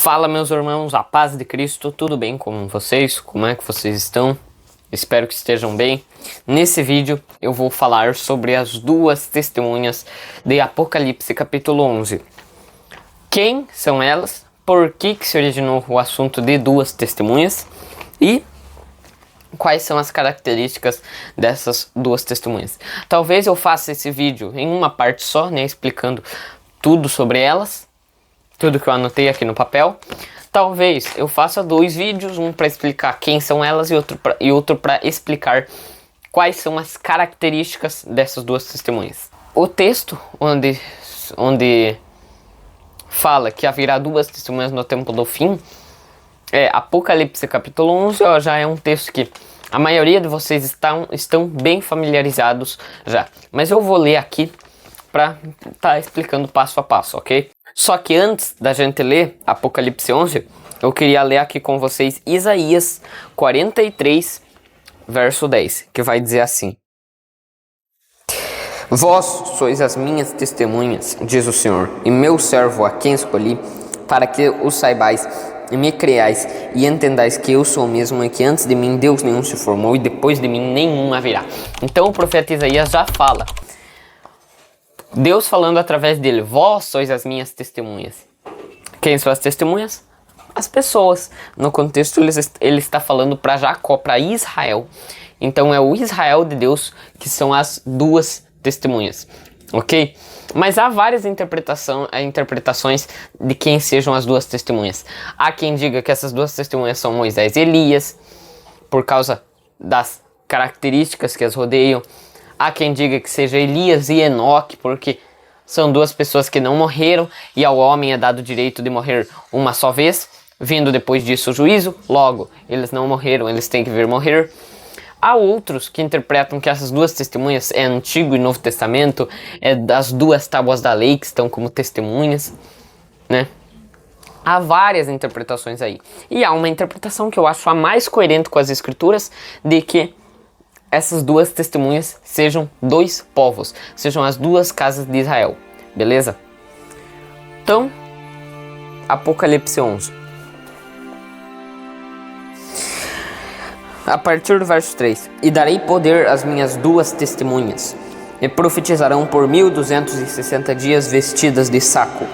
Fala, meus irmãos, a paz de Cristo, tudo bem com vocês? Como é que vocês estão? Espero que estejam bem. Nesse vídeo eu vou falar sobre as duas testemunhas de Apocalipse capítulo 11. Quem são elas? Por que se originou o assunto de duas testemunhas? E quais são as características dessas duas testemunhas? Talvez eu faça esse vídeo em uma parte só, né, explicando tudo sobre elas. Tudo que eu anotei aqui no papel. Talvez eu faça dois vídeos, um para explicar quem são elas e outro para explicar quais são as características dessas duas testemunhas. O texto onde fala que haverá duas testemunhas no tempo do fim é Apocalipse capítulo 11, já é um texto que a maioria de vocês estão bem familiarizados já. Mas eu vou ler aqui para estar explicando passo a passo, ok? Só que antes da gente ler Apocalipse 11, eu queria ler aqui com vocês Isaías 43, verso 10, que vai dizer assim: Vós sois as minhas testemunhas, diz o Senhor, e meu servo a quem escolhi, para que o saibais e me creais e entendais que eu sou o mesmo e que antes de mim Deus nenhum se formou e depois de mim nenhum haverá. Então o profeta Isaías já fala, Deus falando através dele, vós sois as minhas testemunhas. Quem são as testemunhas? As pessoas. No contexto ele está falando para Jacó, para Israel. Então é o Israel de Deus que são as duas testemunhas, ok? Mas há várias interpretações de quem sejam as duas testemunhas. Há quem diga que essas duas testemunhas são Moisés e Elias, por causa das características que as rodeiam. Há quem diga que seja Elias e Enoque, porque são duas pessoas que não morreram e ao homem é dado o direito de morrer uma só vez, vindo depois disso o juízo, logo, eles não morreram, eles têm que vir morrer. Há outros que interpretam que essas duas testemunhas é Antigo e Novo Testamento, é das duas tábuas da lei que estão como testemunhas, né? Há várias interpretações aí. E há uma interpretação que eu acho a mais coerente com as escrituras, de que essas duas testemunhas sejam dois povos, sejam as duas casas de Israel, beleza? Então, Apocalipse 11. A partir do verso 3. E darei poder às minhas duas testemunhas, e profetizarão por 1260 dias vestidas de saco.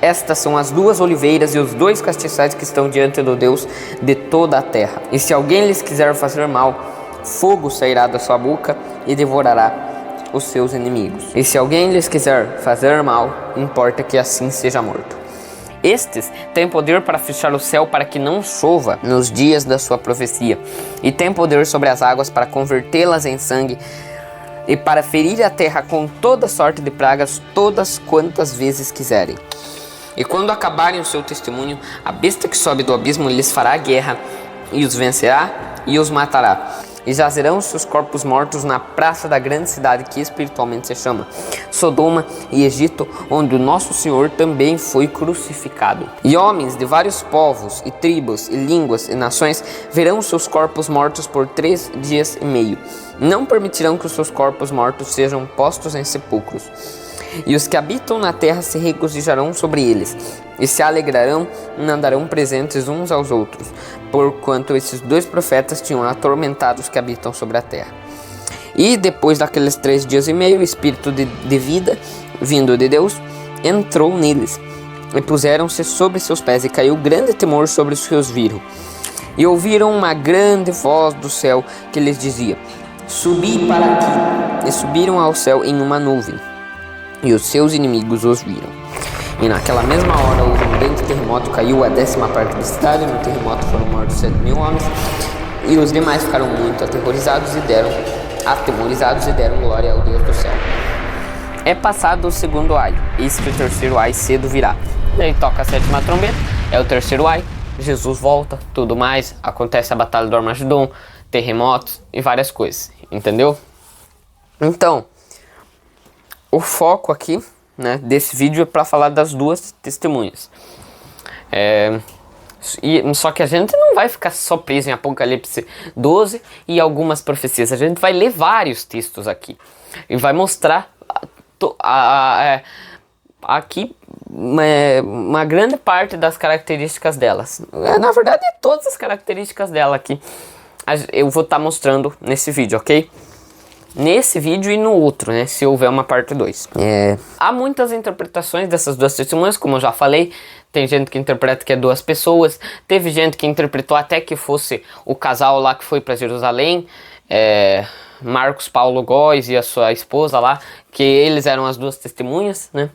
Estas são as duas oliveiras e os dois castiçais que estão diante do Deus de toda a terra. E se alguém lhes quiser fazer mal, fogo sairá da sua boca e devorará os seus inimigos. E se alguém lhes quiser fazer mal, importa que assim seja morto. Estes têm poder para fechar o céu para que não chova nos dias da sua profecia, e têm poder sobre as águas para convertê-las em sangue, e para ferir a terra com toda sorte de pragas todas quantas vezes quiserem. E quando acabarem o seu testemunho, a besta que sobe do abismo lhes fará guerra, e os vencerá e os matará. E jazerão seus corpos mortos na praça da grande cidade que espiritualmente se chama Sodoma e Egito, onde o nosso Senhor também foi crucificado. E homens de vários povos e tribos e línguas e nações verão seus corpos mortos por 3 dias e meio. Não permitirão que os seus corpos mortos sejam postos em sepulcros. E os que habitam na terra se regozijarão sobre eles, e se alegrarão e andarão presentes uns aos outros, porquanto esses dois profetas tinham atormentado os que habitam sobre a terra. E depois daqueles 3 dias e meio, o espírito de vida, vindo de Deus, entrou neles, e puseram-se sobre seus pés, e caiu grande temor sobre os que os viram. E ouviram uma grande voz do céu que lhes dizia: Subi para aqui. E subiram ao céu em uma nuvem, e os seus inimigos os viram. E naquela mesma hora houve um grande terremoto, caiu a 10ª parte da cidade. No terremoto foram mortos 7.000 homens, e os demais ficaram muito atemorizados e deram glória ao Deus do céu. É passado o segundo ai, eis que o terceiro ai cedo virá. Daí toca a 7ª trombeta, é o terceiro ai, Jesus volta, tudo mais, acontece a batalha do Armagedon, terremotos e várias coisas, entendeu? Então, o foco aqui, né, desse vídeo é para falar das duas testemunhas. Só que a gente não vai ficar só preso em Apocalipse 12 e algumas profecias. A gente vai ler vários textos aqui e vai mostrar aqui uma grande parte das características delas. Na verdade, todas as características dela aqui eu vou estar mostrando nesse vídeo, ok? Nesse vídeo e no outro, né? Se houver uma parte 2. Há muitas interpretações dessas duas testemunhas, como eu já falei. Tem gente que interpreta que é duas pessoas. Teve gente que interpretou até que fosse o casal lá que foi para Jerusalém. Marcos Paulo Góes e a sua esposa lá. Que eles eram as duas testemunhas, né?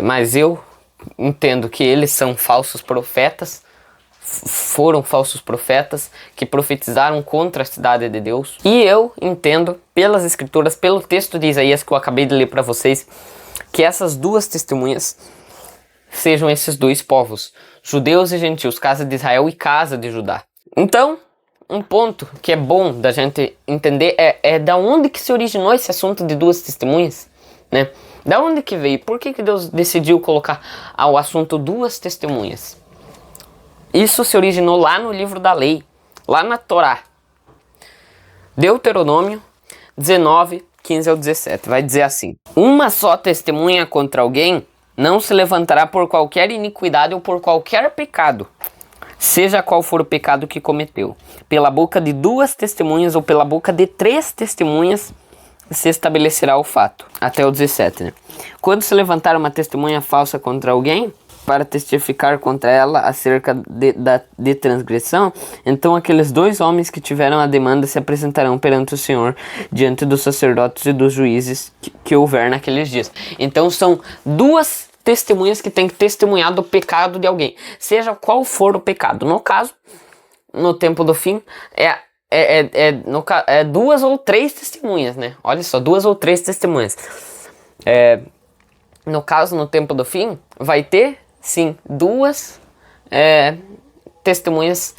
Mas eu entendo que eles são falsos profetas. Foram falsos profetas que profetizaram contra a cidade de Deus. E eu entendo pelas escrituras, pelo texto de Isaías que eu acabei de ler para vocês, que essas duas testemunhas sejam esses dois povos, judeus e gentios, casa de Israel e casa de Judá. Então, um ponto que é bom da gente entender é da onde que se originou esse assunto de duas testemunhas, né? Da onde que veio? Por que Deus decidiu colocar o assunto duas testemunhas? Isso se originou lá no livro da lei, lá na Torá. Deuteronômio 19, 15 ao 17. Vai dizer assim: uma só testemunha contra alguém não se levantará por qualquer iniquidade ou por qualquer pecado, seja qual for o pecado que cometeu. Pela boca de duas testemunhas ou pela boca de três testemunhas se estabelecerá o fato. Até o 17, né? Quando se levantar uma testemunha falsa contra alguém, para testificar contra ela acerca de transgressão, então aqueles dois homens que tiveram a demanda se apresentarão perante o Senhor, diante dos sacerdotes e dos juízes que houver naqueles dias. Então são duas testemunhas que têm que testemunhar do pecado de alguém, seja qual for o pecado. No caso, no tempo do fim, duas ou três testemunhas, né? Olha só, duas ou três testemunhas. No caso, no tempo do fim, vai ter sim, duas testemunhas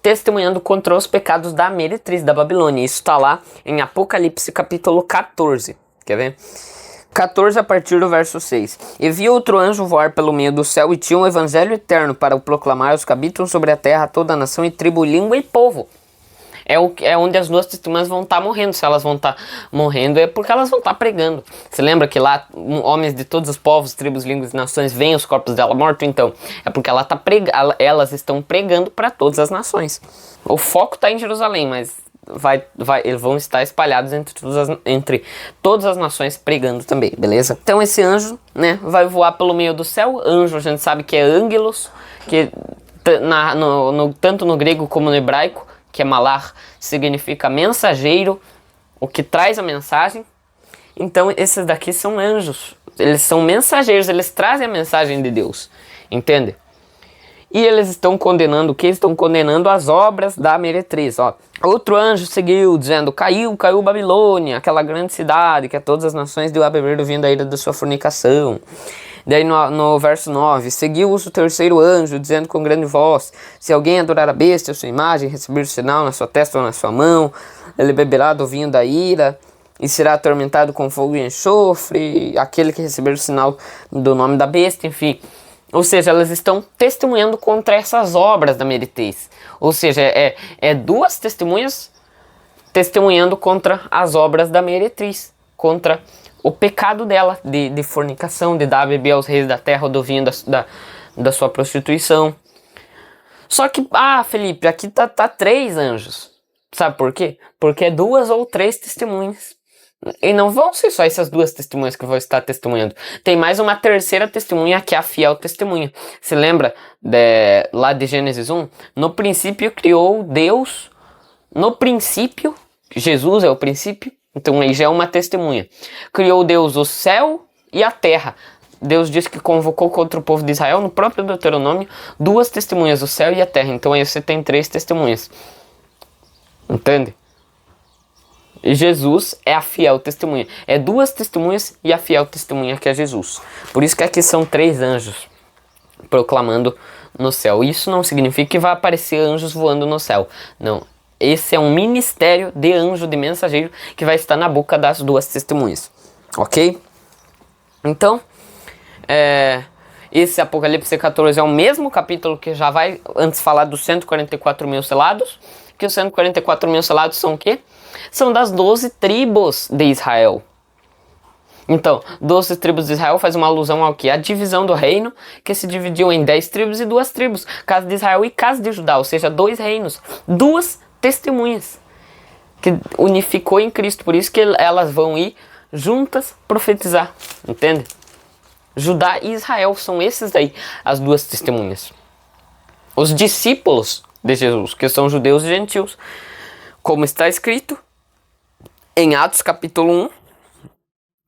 testemunhando contra os pecados da meretriz da Babilônia. Isso está lá em Apocalipse capítulo 14. Quer ver? 14 a partir do verso 6. E vi outro anjo voar pelo meio do céu e tinha um evangelho eterno para o proclamar aos que habitam sobre a terra, toda a nação e tribo, língua e povo. É onde as duas testemunhas vão estar morrendo. Se elas vão estar morrendo é porque elas vão estar pregando. Você lembra que lá homens de todos os povos, tribos, línguas e nações veem os corpos dela mortos? Então, é porque elas estão pregando para todas as nações. O foco está em Jerusalém, mas eles vão estar espalhados entre todas as nações pregando também, beleza? Então esse anjo, né, vai voar pelo meio do céu. Anjo a gente sabe que é ângelos, que tanto no grego como no hebraico, que é malar, significa mensageiro, o que traz a mensagem. Então esses daqui são anjos, eles são mensageiros, eles trazem a mensagem de Deus, entende? E eles estão condenando o que? Estão condenando as obras da meretriz, ó. Outro anjo seguiu, dizendo: caiu Babilônia, aquela grande cidade, que a todas as nações deu a beber do vinho da ira da sua fornicação. Daí no verso 9, seguiu o terceiro anjo, dizendo com grande voz: se alguém adorar a besta, a sua imagem, receber o sinal na sua testa ou na sua mão, ele beberá do vinho da ira e será atormentado com fogo e enxofre, aquele que receber o sinal do nome da besta, enfim. Ou seja, elas estão testemunhando contra essas obras da meretriz. Ou seja, duas testemunhas testemunhando contra as obras da meretriz, contra o pecado dela de fornicação, de dar a beber aos reis da terra do vinho da sua prostituição. Só que, Felipe, aqui tá três anjos. Sabe por quê? Porque é duas ou três testemunhas. E não vão ser só essas duas testemunhas que vão estar testemunhando. Tem mais uma terceira testemunha, que é a fiel testemunha. Se lembra lá de Gênesis 1? No princípio criou Deus. No princípio, Jesus é o princípio. Então aí já é uma testemunha. Criou Deus o céu e a terra. Deus disse que convocou contra o povo de Israel, no próprio Deuteronômio, duas testemunhas, o céu e a terra. Então aí você tem três testemunhas. Entende? E Jesus é a fiel testemunha. É duas testemunhas e a fiel testemunha, que é Jesus. Por isso que aqui são três anjos proclamando no céu. Isso não significa que vai aparecer anjos voando no céu. Não. Esse é um ministério de anjo, de mensageiro, que vai estar na boca das duas testemunhas. Ok? Então, esse Apocalipse 14 é o mesmo capítulo que já vai antes falar dos 144 mil selados. Que os 144 mil selados são o quê? São das 12 tribos de Israel. Então, 12 tribos de Israel faz uma alusão ao que? A divisão do reino, que se dividiu em 10 tribos e 2 tribos. Casa de Israel e casa de Judá, ou seja, 2 reinos. 2 testemunhas. Que unificou em Cristo. Por isso que elas vão ir juntas profetizar. Entende? Judá e Israel são esses daí, as 2 testemunhas. Os discípulos de Jesus, que são judeus e gentios. Como está escrito em Atos capítulo 1.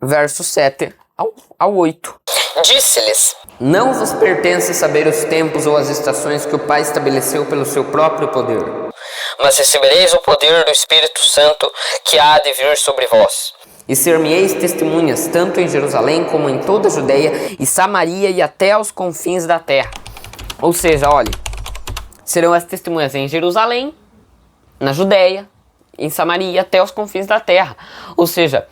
Verso 7 ao 8. Disse-lhes: não vos pertence saber os tempos ou as estações que o Pai estabeleceu pelo seu próprio poder, mas recebereis o poder do Espírito Santo que há de vir sobre vós. E ser-me-eis testemunhas, tanto em Jerusalém como em toda a Judeia e Samaria e até aos confins da terra. Ou seja, olha, serão as testemunhas em Jerusalém, na Judeia, em Samaria até aos confins da terra. Ou seja,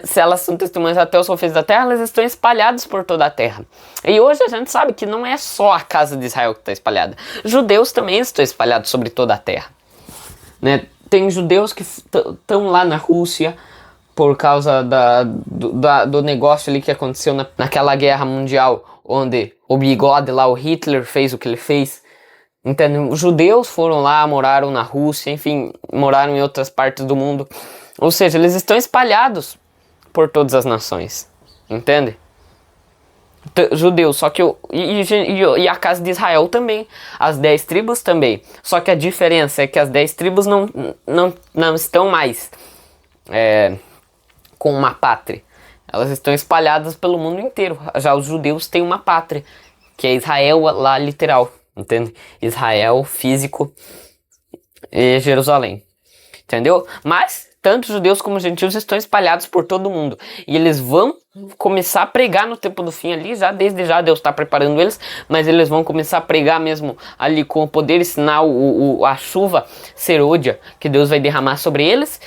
se elas são testemunhas até os confins da terra, elas estão espalhadas por toda a terra. E hoje a gente sabe que não é só a casa de Israel que está espalhada. Judeus também estão espalhados sobre toda a terra. Né? Tem judeus que estão lá na Rússia por causa do negócio ali que aconteceu naquela guerra mundial, onde o bigode lá, o Hitler, fez o que ele fez. Então, os judeus foram lá, moraram na Rússia, enfim, moraram em outras partes do mundo. Ou seja, eles estão espalhados por todas as nações, entende? Judeus, só que e a casa de Israel também, as 10 tribos também, só que a diferença é que as 10 tribos não estão mais com uma pátria, elas estão espalhadas pelo mundo inteiro. Já os judeus têm uma pátria, que é Israel lá literal, entende? Israel físico e Jerusalém, entendeu? Mas tanto judeus como gentios estão espalhados por todo o mundo. E eles vão começar a pregar no tempo do fim ali. Desde já Deus está preparando eles. Mas eles vão começar a pregar mesmo ali com o poder e sinal, a chuva serôdia que Deus vai derramar sobre eles.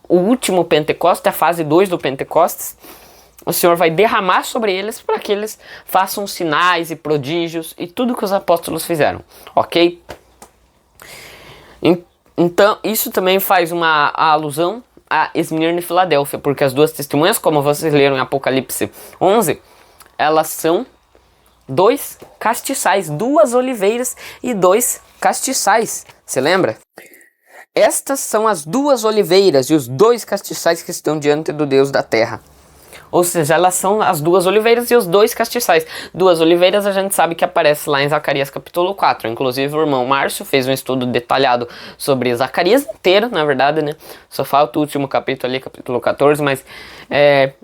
O último Pentecostes, a fase 2 do Pentecostes, o Senhor vai derramar sobre eles para que eles façam sinais e prodígios e tudo que os apóstolos fizeram. Ok? Então, isso também faz uma alusão a Esmirna e Filadélfia, porque as 2 testemunhas, como vocês leram em Apocalipse 11, elas são 2 castiçais, 2 oliveiras e 2 castiçais. Você lembra? Estas são as 2 oliveiras e os 2 castiçais que estão diante do Deus da terra. Ou seja, elas são as 2 oliveiras e os 2 castiçais. 2 oliveiras a gente sabe que aparece lá em Zacarias capítulo 4. Inclusive o irmão Márcio fez um estudo detalhado sobre Zacarias inteiro, na verdade, né? Só falta o último capítulo ali, capítulo 14, mas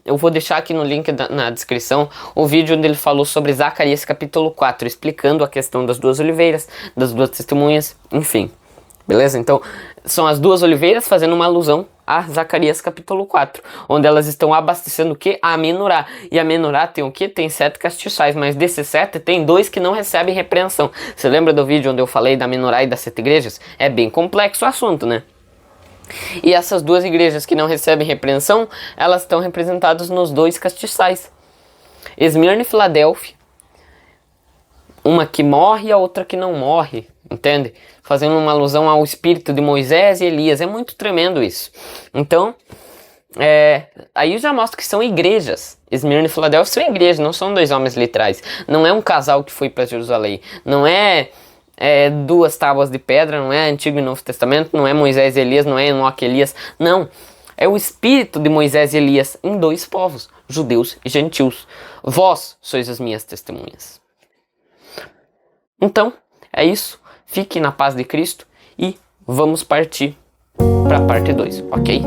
eu vou deixar aqui no link na descrição o vídeo onde ele falou sobre Zacarias capítulo 4, explicando a questão das 2 oliveiras, das 2 testemunhas, enfim. Beleza? Então, são as 2 oliveiras fazendo uma alusão a Zacarias capítulo 4, onde elas estão abastecendo o que? A menorá. E a menorá tem o que? Tem 7 castiçais, mas desses 7 tem 2 que não recebem repreensão. Você lembra do vídeo onde eu falei da menorá e das 7 igrejas? É bem complexo o assunto, né? E essas 2 igrejas que não recebem repreensão, elas estão representadas nos 2 castiçais. Esmirna e Filadélfia. Uma que morre e a outra que não morre, entende? Fazendo uma alusão ao espírito de Moisés e Elias. É muito tremendo isso. Então, aí já mostra que são igrejas. Esmirna e Filadélfia são igrejas, não são 2 homens literais. Não é um casal que foi para Jerusalém. Não é 2 tábuas de pedra, não é Antigo e Novo Testamento, não é Moisés e Elias, não é Enoque e Elias. Não. É o espírito de Moisés e Elias em 2 povos, judeus e gentios. Vós sois as minhas testemunhas. Então, é isso. Fique na paz de Cristo e vamos partir para a parte 2, ok?